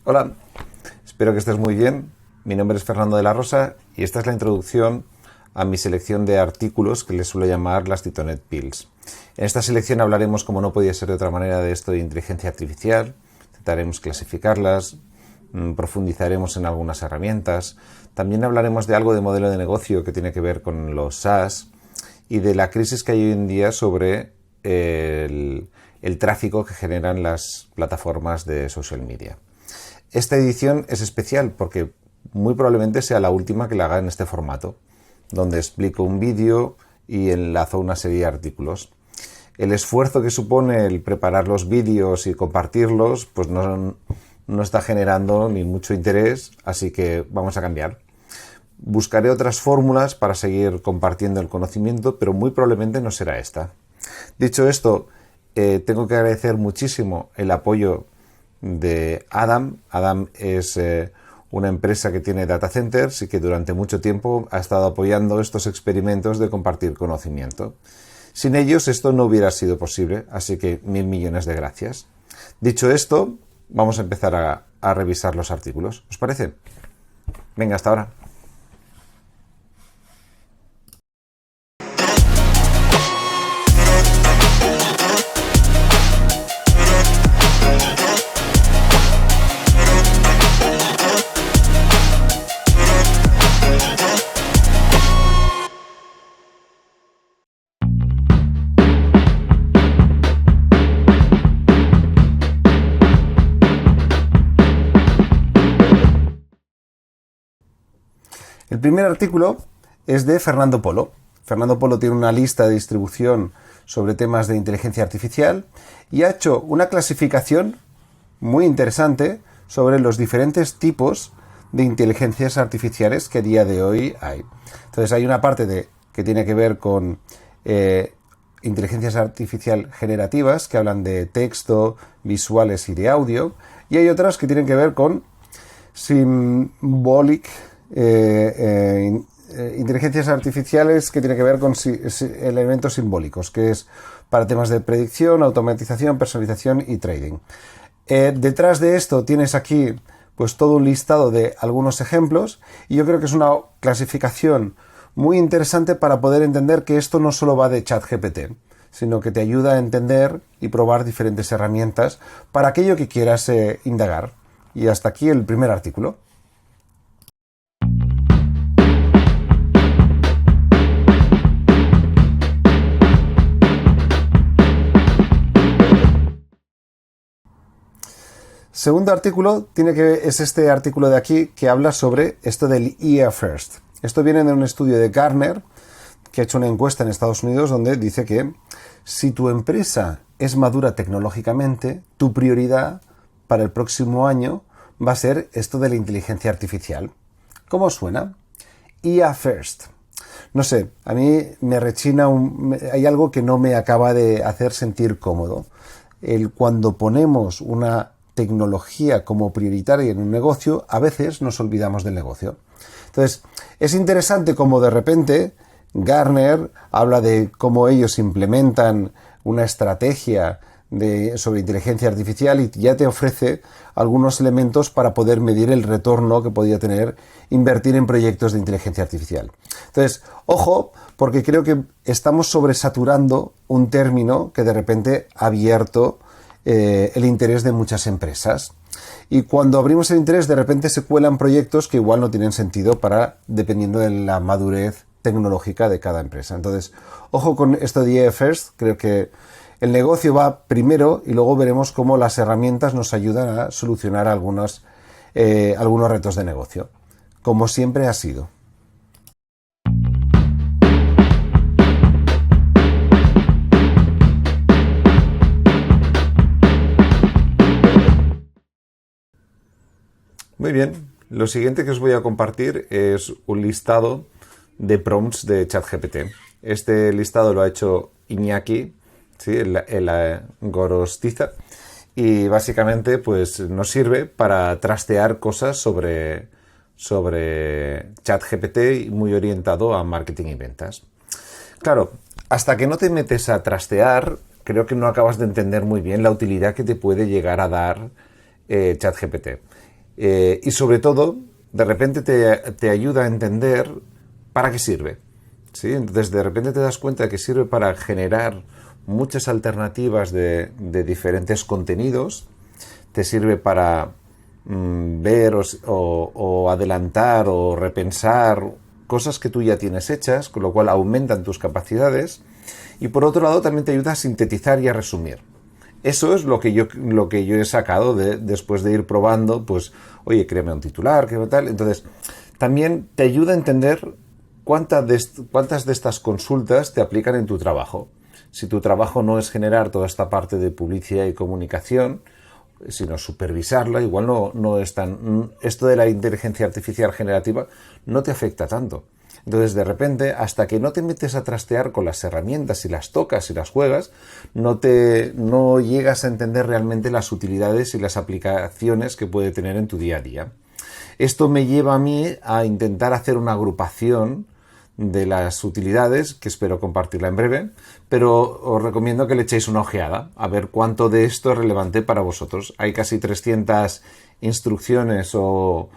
Hola, espero que estés muy bien. Mi nombre es Fernando de la Rosa y esta es la introducción a mi selección de artículos que les suelo llamar las Titonet Pills. En esta selección hablaremos, como no podía ser de otra manera, de esto de inteligencia artificial, intentaremos clasificarlas, profundizaremos en algunas herramientas, también hablaremos de algo de modelo de negocio que tiene que ver con los SaaS y de la crisis que hay hoy en día sobre el tráfico que generan las plataformas de social media. Esta edición es especial porque muy probablemente sea la última que la haga en este formato, donde explico un vídeo y enlazo una serie de artículos. El esfuerzo que supone el preparar los vídeos y compartirlos, pues no está generando ni mucho interés, así que vamos a cambiar. Buscaré otras fórmulas para seguir compartiendo el conocimiento, pero muy probablemente no será esta. Dicho esto, tengo que agradecer muchísimo el apoyo de Adam. Adam es una empresa que tiene data centers y que durante mucho tiempo ha estado apoyando estos experimentos de compartir conocimiento. Sin ellos esto no hubiera sido posible, así que 1000 millones de gracias. Dicho esto, vamos a empezar a revisar los artículos. ¿Os parece? Venga, hasta ahora. El primer artículo es de Fernando Polo. Fernando Polo tiene una lista de distribución sobre temas de inteligencia artificial y ha hecho una clasificación muy interesante sobre los diferentes tipos de inteligencias artificiales que a día de hoy hay. Entonces hay una parte que tiene que ver con inteligencias artificial generativas que hablan de texto, visuales y de audio, y hay otras que tienen que ver con inteligencias artificiales que tienen que ver con elementos simbólicos, que es para temas de predicción, automatización, personalización y trading. Detrás de esto tienes aquí pues todo un listado de algunos ejemplos y yo creo que es una clasificación muy interesante para poder entender que esto no solo va de ChatGPT, sino que te ayuda a entender y probar diferentes herramientas para aquello que quieras indagar. Y hasta aquí el primer artículo. Segundo artículo es este artículo de aquí que habla sobre esto del IA First. Esto viene de un estudio de Gartner que ha hecho una encuesta en Estados Unidos donde dice que si tu empresa es madura tecnológicamente, tu prioridad para el próximo año va a ser esto de la inteligencia artificial. ¿Cómo suena? IA First. No sé, a mí me rechina, hay algo que no me acaba de hacer sentir cómodo. Cuando ponemos una tecnología como prioritaria en un negocio, a veces nos olvidamos del negocio. Entonces, es interesante cómo de repente Gartner habla de cómo ellos implementan una estrategia sobre inteligencia artificial y ya te ofrece algunos elementos para poder medir el retorno que podría tener invertir en proyectos de inteligencia artificial. Entonces, ojo, porque creo que estamos sobresaturando un término que de repente ha abierto el interés de muchas empresas. Y cuando abrimos el interés, de repente se cuelan proyectos que igual no tienen sentido dependiendo de la madurez tecnológica de cada empresa. Entonces, ojo con esto de IA First. Creo que el negocio va primero y luego veremos cómo las herramientas nos ayudan a solucionar algunos retos de negocio, como siempre ha sido. Muy bien, lo siguiente que os voy a compartir es un listado de prompts de ChatGPT. Este listado lo ha hecho Iñaki, ¿sí? el Gorostiza, y básicamente pues nos sirve para trastear cosas sobre ChatGPT muy orientado a marketing y ventas. Claro, hasta que no te metes a trastear, creo que no acabas de entender muy bien la utilidad que te puede llegar a dar ChatGPT. y sobre todo, de repente te ayuda a entender para qué sirve. ¿Sí? Entonces, de repente te das cuenta de que sirve para generar muchas alternativas de diferentes contenidos, te sirve para ver o adelantar o repensar cosas que tú ya tienes hechas, con lo cual aumentan tus capacidades, y por otro lado también te ayuda a sintetizar y a resumir. Eso es lo que yo he sacado después de ir probando, pues, oye, créame un titular, créame tal. Entonces, también te ayuda a entender cuántas de estas consultas te aplican en tu trabajo. Si tu trabajo no es generar toda esta parte de publicidad y comunicación, sino supervisarla, igual no es tan... Esto de la inteligencia artificial generativa no te afecta tanto. Entonces, de repente, hasta que no te metes a trastear con las herramientas y las tocas y las juegas, no llegas a entender realmente las utilidades y las aplicaciones que puede tener en tu día a día. Esto me lleva a mí a intentar hacer una agrupación de las utilidades, que espero compartirla en breve, pero os recomiendo que le echéis una ojeada, a ver cuánto de esto es relevante para vosotros. Hay casi 300 instrucciones o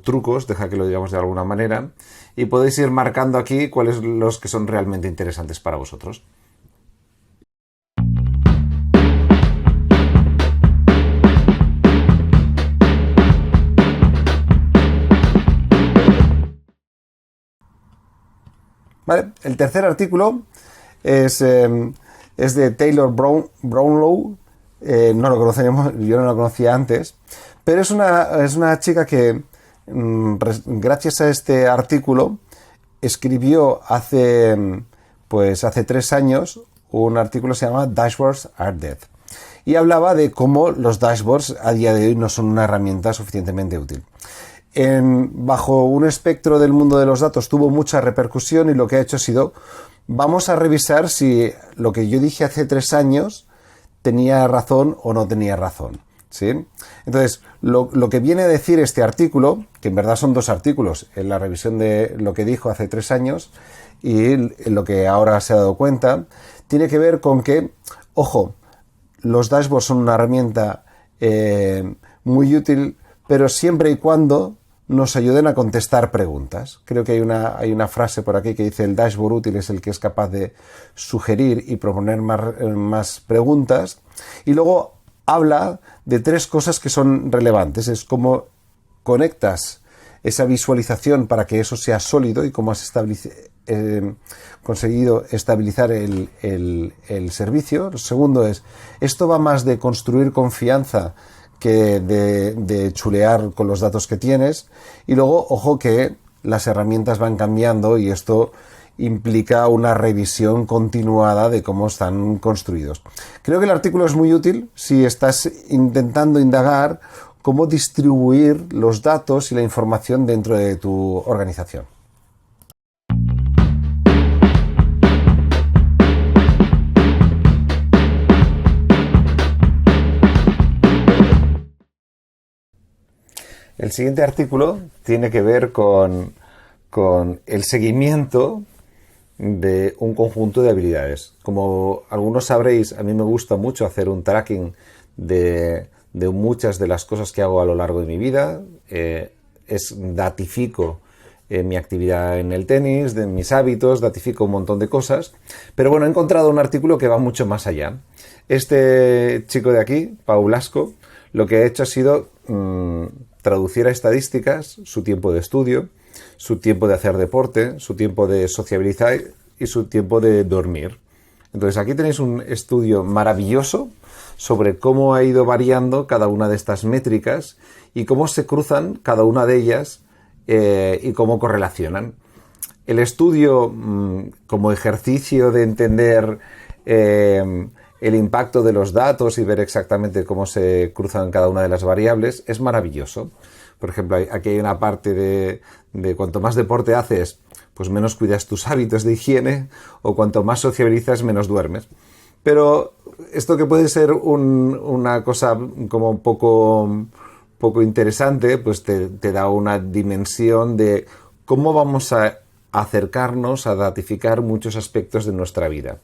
trucos, deja que lo digamos de alguna manera, y podéis ir marcando aquí cuáles los que son realmente interesantes para vosotros. Vale, el tercer artículo es de Taylor Brownlow. No lo conocemos, yo no lo conocía antes, pero es una chica que gracias a este artículo escribió hace 3 años un artículo que se llama Dashboards Are Dead, y hablaba de cómo los dashboards a día de hoy no son una herramienta suficientemente útil. Bajo un espectro del mundo de los datos tuvo mucha repercusión, y lo que ha hecho ha sido, vamos a revisar si lo que yo dije hace 3 años tenía razón o no tenía razón, ¿sí? Entonces, lo que viene a decir este artículo, que en verdad son 2 artículos, en la revisión de lo que dijo hace 3 años y lo que ahora se ha dado cuenta, tiene que ver con que, ojo, los dashboards son una herramienta muy útil, pero siempre y cuando nos ayuden a contestar preguntas. Creo que hay una frase por aquí que dice: el dashboard útil es el que es capaz de sugerir y proponer más preguntas. Y luego habla de 3 cosas que son relevantes. Es cómo conectas esa visualización para que eso sea sólido y cómo has conseguido estabilizar el servicio. Lo segundo es, esto va más de construir confianza que de chulear con los datos que tienes. Y luego, ojo, que las herramientas van cambiando y esto implica una revisión continuada de cómo están construidos. Creo que el artículo es muy útil si estás intentando indagar cómo distribuir los datos y la información dentro de tu organización. El siguiente artículo tiene que ver con el seguimiento de un conjunto de habilidades. Como algunos sabréis, a mí me gusta mucho hacer un tracking de muchas de las cosas que hago a lo largo de mi vida. Datifico mi actividad en el tenis, de mis hábitos, datifico un montón de cosas. Pero bueno, he encontrado un artículo que va mucho más allá. Este chico de aquí, Pau Blasco, lo que ha hecho ha sido traducir a estadísticas su tiempo de estudio, su tiempo de hacer deporte, su tiempo de sociabilizar y su tiempo de dormir. Entonces aquí tenéis un estudio maravilloso sobre cómo ha ido variando cada una de estas métricas y cómo se cruzan cada una de ellas y cómo correlacionan. El estudio, como ejercicio de entender el impacto de los datos y ver exactamente cómo se cruzan cada una de las variables, es maravilloso. Por ejemplo, aquí hay una parte de cuanto más deporte haces, pues menos cuidas tus hábitos de higiene, o cuanto más sociabilizas, menos duermes. Pero esto, que puede ser una cosa como poco interesante, pues te da una dimensión de cómo vamos a acercarnos a datificar muchos aspectos de nuestra vida.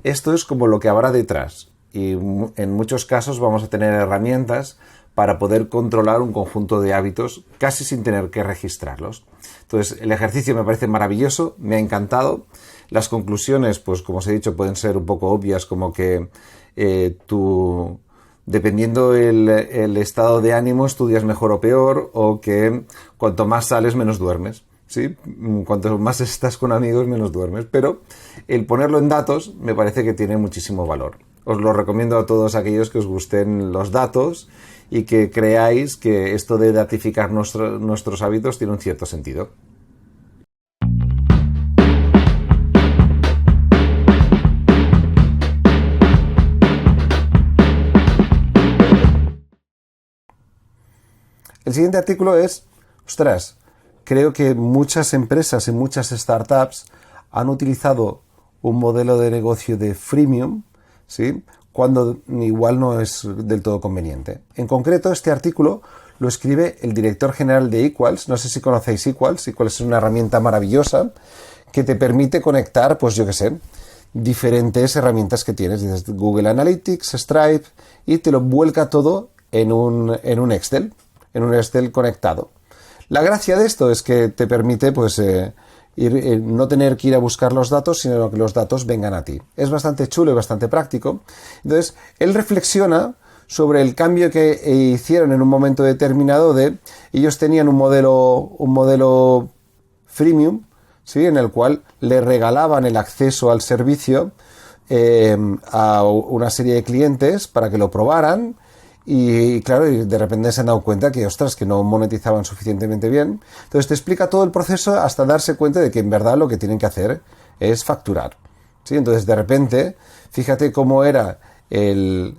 Esto es como lo que habrá detrás, y en muchos casos vamos a tener herramientas para poder controlar un conjunto de hábitos casi sin tener que registrarlos. Entonces, el ejercicio me parece maravilloso, me ha encantado. Las conclusiones, pues como os he dicho, pueden ser un poco obvias, como que tú, dependiendo el estado de ánimo, estudias mejor o peor, o que cuanto más sales, menos duermes. ¿Sí? Cuanto más estás con amigos, menos duermes. Pero el ponerlo en datos me parece que tiene muchísimo valor. Os lo recomiendo a todos aquellos que os gusten los datos y que creáis que esto de datificar nuestros hábitos tiene un cierto sentido. El siguiente artículo es, ostras, creo que muchas empresas y muchas startups han utilizado un modelo de negocio de freemium, ¿sí?, cuando igual no es del todo conveniente. En concreto, este artículo lo escribe el director general de Equals. No sé si conocéis Equals. Equals es una herramienta maravillosa que te permite conectar, pues yo qué sé, diferentes herramientas que tienes, desde Google Analytics, Stripe, y te lo vuelca todo en un Excel conectado. La gracia de esto es que te permite, pues, no tener que ir a buscar los datos, sino que los datos vengan a ti. Es bastante chulo y bastante práctico. Entonces, él reflexiona sobre el cambio que hicieron en un momento determinado ellos tenían un modelo freemium, ¿sí?, en el cual le regalaban el acceso al servicio a una serie de clientes para que lo probaran. Y claro, de repente se han dado cuenta que, ostras, que no monetizaban suficientemente bien. Entonces te explica todo el proceso hasta darse cuenta de que en verdad lo que tienen que hacer es facturar, ¿sí? Entonces de repente, fíjate cómo era el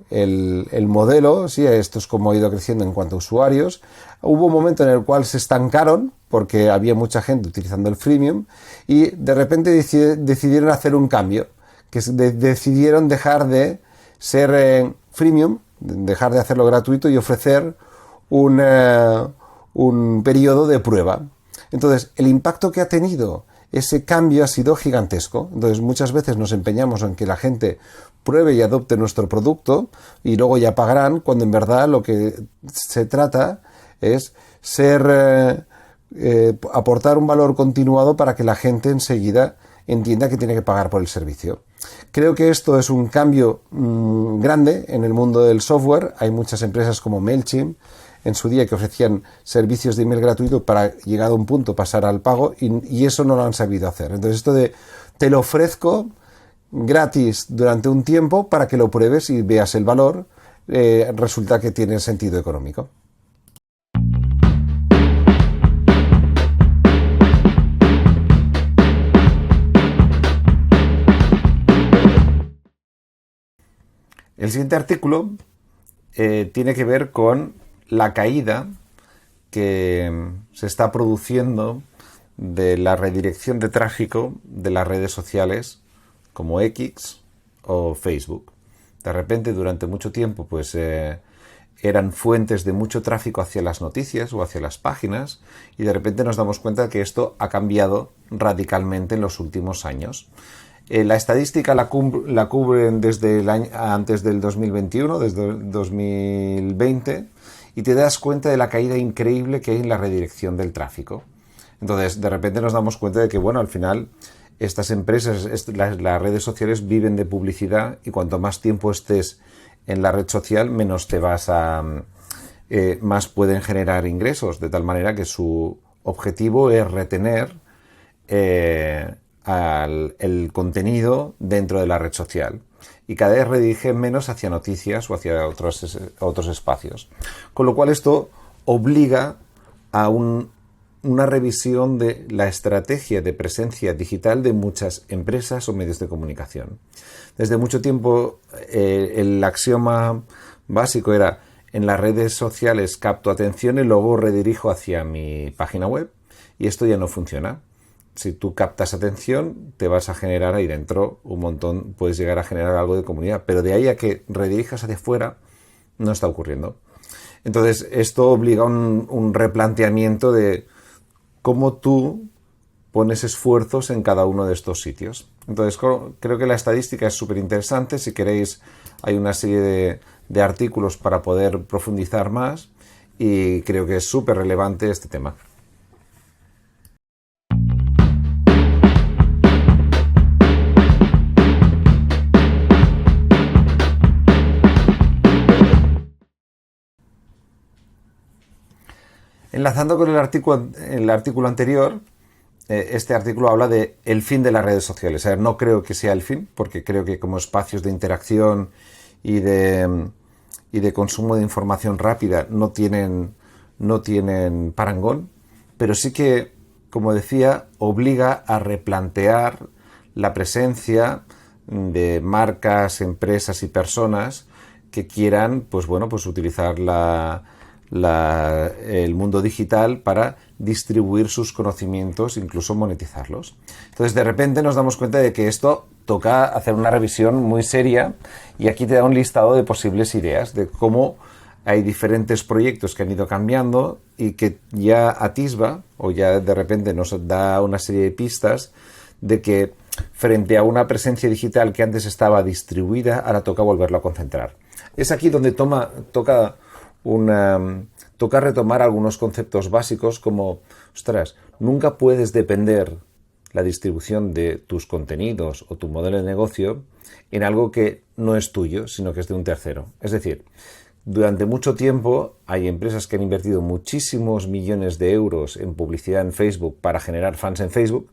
modelo, ¿sí? Esto es como ha ido creciendo en cuanto a usuarios. Hubo un momento en el cual se estancaron porque había mucha gente utilizando el freemium y de repente decidieron hacer un cambio, que decidieron dejar de ser freemium, dejar de hacerlo gratuito y ofrecer un periodo de prueba. Entonces, el impacto que ha tenido ese cambio ha sido gigantesco. Entonces, muchas veces nos empeñamos en que la gente pruebe y adopte nuestro producto y luego ya pagarán, cuando en verdad lo que se trata es aportar un valor continuado para que la gente enseguida entienda que tiene que pagar por el servicio. Creo que esto es un cambio grande en el mundo del software. Hay muchas empresas como MailChimp en su día que ofrecían servicios de email gratuito para, llegado a un punto, pasar al pago, y eso no lo han sabido hacer. Entonces, esto de te lo ofrezco gratis durante un tiempo para que lo pruebes y veas el valor, resulta que tiene sentido económico. El siguiente artículo tiene que ver con la caída que se está produciendo de la redirección de tráfico de las redes sociales como X o Facebook. De repente, durante mucho tiempo, pues eran fuentes de mucho tráfico hacia las noticias o hacia las páginas, y de repente nos damos cuenta que esto ha cambiado radicalmente en los últimos años. La estadística la cubren desde el año antes del 2021, desde el 2020, y te das cuenta de la caída increíble que hay en la redirección del tráfico. Entonces, de repente nos damos cuenta de que, bueno, al final estas empresas, las redes sociales viven de publicidad, y cuanto más tiempo estés en la red social, menos te vas más pueden generar ingresos, de tal manera que su objetivo es retener el contenido dentro de la red social, y cada vez redirigen menos hacia noticias o hacia otros espacios. Con lo cual esto obliga a una revisión de la estrategia de presencia digital de muchas empresas o medios de comunicación. Desde mucho tiempo el axioma básico era: en las redes sociales capto atención y luego redirijo hacia mi página web, y esto ya no funciona. Si tú captas atención, te vas a generar ahí dentro un montón, puedes llegar a generar algo de comunidad, pero de ahí a que redirijas hacia afuera no está ocurriendo. Entonces, esto obliga a un replanteamiento de cómo tú pones esfuerzos en cada uno de estos sitios. Entonces, creo que la estadística es súper interesante. Si queréis, hay una serie de artículos para poder profundizar más y creo que es súper relevante este tema. Enlazando con el artículo anterior, este artículo habla de el fin de las redes sociales. A ver, no creo que sea el fin, porque creo que como espacios de interacción y de consumo de información rápida no tienen parangón, pero sí que, como decía, obliga a replantear la presencia de marcas, empresas y personas que quieran, pues utilizar el mundo digital para distribuir sus conocimientos, incluso monetizarlos. Entonces, de repente nos damos cuenta de que esto toca hacer una revisión muy seria y aquí te da un listado de posibles ideas de cómo hay diferentes proyectos que han ido cambiando y que ya atisba o ya de repente nos da una serie de pistas de que frente a una presencia digital que antes estaba distribuida, ahora toca volverlo a concentrar. Es aquí donde toca retomar algunos conceptos básicos como, nunca puedes depender la distribución de tus contenidos o tu modelo de negocio en algo que no es tuyo, sino que es de un tercero. Es decir, durante mucho tiempo hay empresas que han invertido muchísimos millones de euros en publicidad en Facebook para generar fans en Facebook,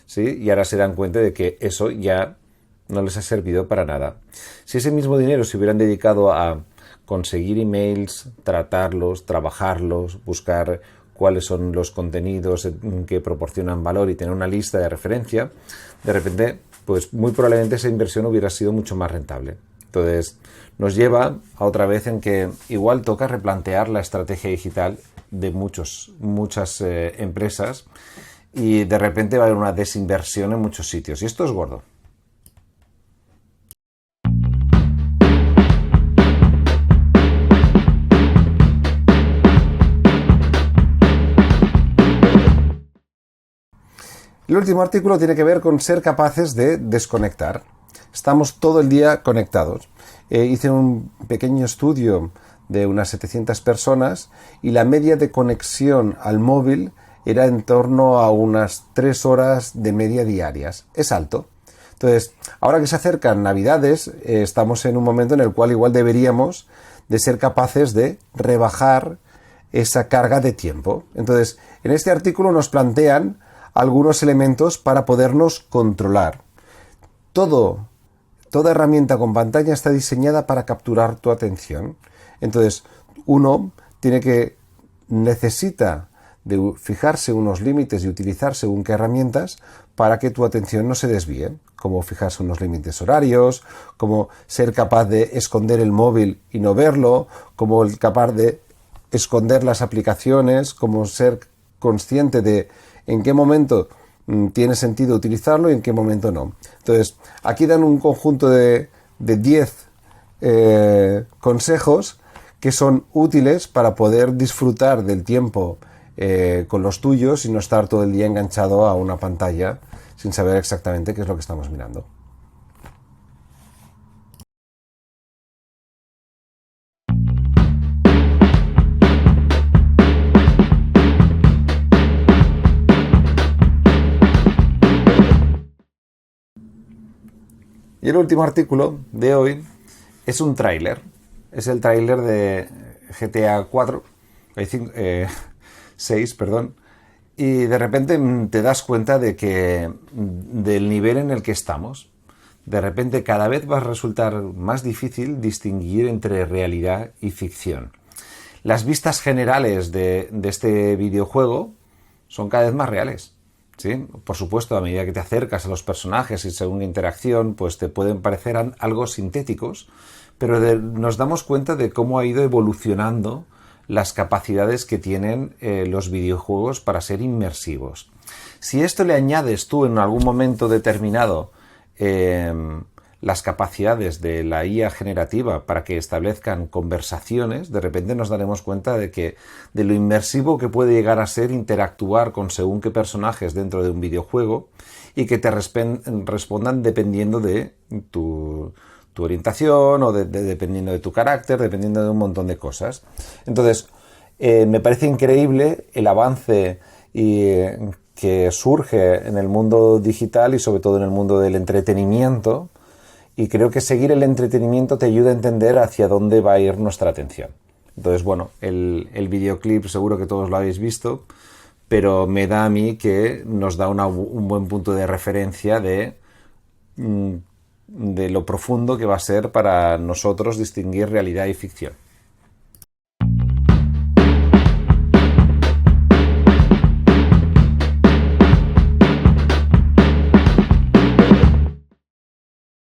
¿sí? Y ahora se dan cuenta de que eso ya no les ha servido para nada. Si ese mismo dinero se hubieran dedicado a conseguir emails, tratarlos, trabajarlos, buscar cuáles son los contenidos que proporcionan valor y tener una lista de referencia, de repente, pues muy probablemente esa inversión hubiera sido mucho más rentable. Entonces, nos lleva a otra vez en que igual toca replantear la estrategia digital de muchas empresas y de repente va a haber una desinversión en muchos sitios. Y esto es gordo. El último artículo tiene que ver con ser capaces de desconectar. Estamos todo el día conectados. Hice un pequeño estudio de unas 700 personas y la media de conexión al móvil era en torno a unas 3 horas de media diarias. Es alto. Entonces, ahora que se acercan Navidades, estamos en un momento en el cual igual deberíamos de ser capaces de rebajar esa carga de tiempo. Entonces, en este artículo nos plantean algunos elementos para podernos controlar. Toda herramienta con pantalla está diseñada para capturar tu atención. Entonces, uno necesita de fijarse unos límites y utilizar según qué herramientas para que tu atención no se desvíe, como fijarse unos límites horarios, como ser capaz de esconder el móvil y no verlo, como capaz de esconder las aplicaciones, como ser consciente de en qué momento tiene sentido utilizarlo y en qué momento no. Entonces, aquí dan un conjunto de 10 consejos que son útiles para poder disfrutar del tiempo con los tuyos y no estar todo el día enganchado a una pantalla sin saber exactamente qué es lo que estamos mirando. Y el último artículo de hoy es un tráiler. Es el tráiler de GTA 6, perdón. Y de repente te das cuenta de que del nivel en el que estamos. De repente cada vez va a resultar más difícil distinguir entre realidad y ficción. Las vistas generales de este videojuego son cada vez más reales. ¿Sí? Por supuesto, a medida que te acercas a los personajes y según la interacción, pues te pueden parecer algo sintéticos, pero nos damos cuenta de cómo ha ido evolucionando las capacidades que tienen los videojuegos para ser inmersivos. Si esto le añades tú en algún momento determinado las capacidades de la IA generativa para que establezcan conversaciones, de repente nos daremos cuenta de lo inmersivo que puede llegar a ser interactuar con según qué personajes dentro de un videojuego y que te respondan dependiendo de tu orientación o dependiendo de tu carácter, dependiendo de un montón de cosas. Entonces, me parece increíble el avance que surge en el mundo digital y sobre todo en el mundo del entretenimiento, y creo que seguir el entretenimiento te ayuda a entender hacia dónde va a ir nuestra atención. Entonces, bueno, el videoclip seguro que todos lo habéis visto, pero me da a mí que nos da un buen punto de referencia de lo profundo que va a ser para nosotros distinguir realidad y ficción.